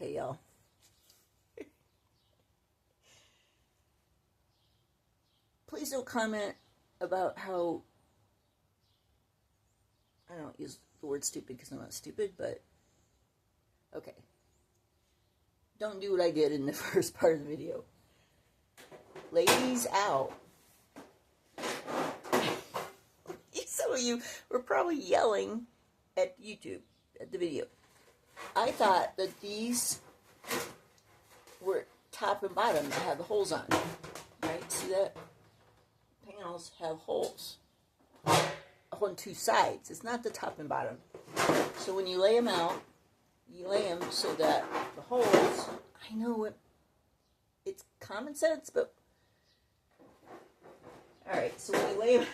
Okay, y'all. Please don't comment about how, I don't use the word stupid because I'm not stupid, but okay. Don't do what I did in the first part of the video. Lay these out. Some of you were probably yelling at YouTube, at the video. I thought that these were top and bottom that have the holes on. Right? See that? Panels have holes on two sides. It's not the top and bottom. So when you lay them out, you lay them so that the holes, I know it's common sense, but alright, so when you lay them out,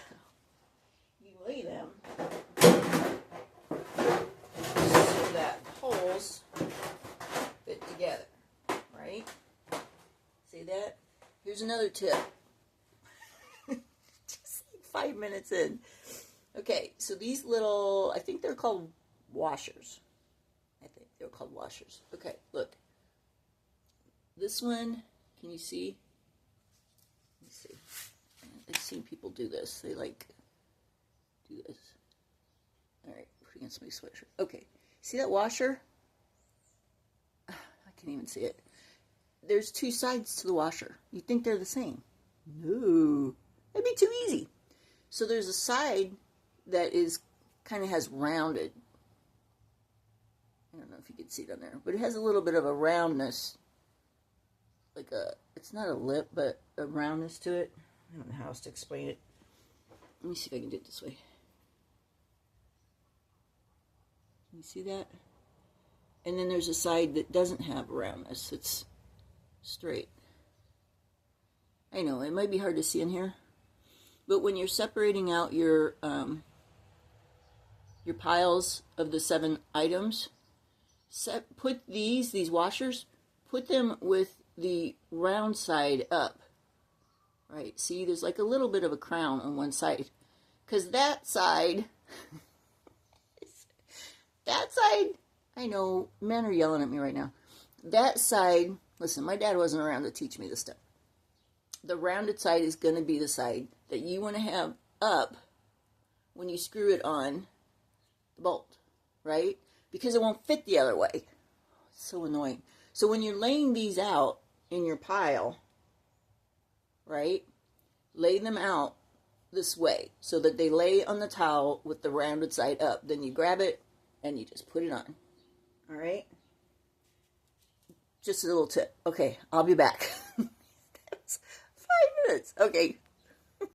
you lay them so that the holes fit together, right? See that? Here's another tip. Just like 5 minutes in. Okay, so these little, I think they're called washers. I think they're called washers. Okay, look. This one, can you see? Let me see. I've seen people do this. They like do this. Alright, put against my sweatshirt. Okay, see that washer? I can't even see it. There's two sides to the washer. You think they're the same? No. That'd be too easy. So there's a side that is kind of has rounded. I don't know if you can see it on there, but it has a little bit of a roundness. Like it's not a lip, but a roundness to it. I don't know how else to explain it. Let me see if I can do it this way. Can you see that? And then there's a side that doesn't have a roundness. It's straight. I know, it might be hard to see in here. But when you're separating out your piles of the 7 items, put these washers, put them with the round side up. Right, see, there's like a little bit of a crown on one side. Because that side, I know, men are yelling at me right now. That side, listen, my dad wasn't around to teach me this stuff. The rounded side is going to be the side that you want to have up when you screw it on the bolt, right? Because it won't fit the other way. It's so annoying. So when you're laying these out in your pile, right, lay them out this way so that they lay on the towel with the rounded side up. Then you grab it and you just put it on. All right? Just a little tip. Okay, I'll be back. That's 5 minutes. Okay,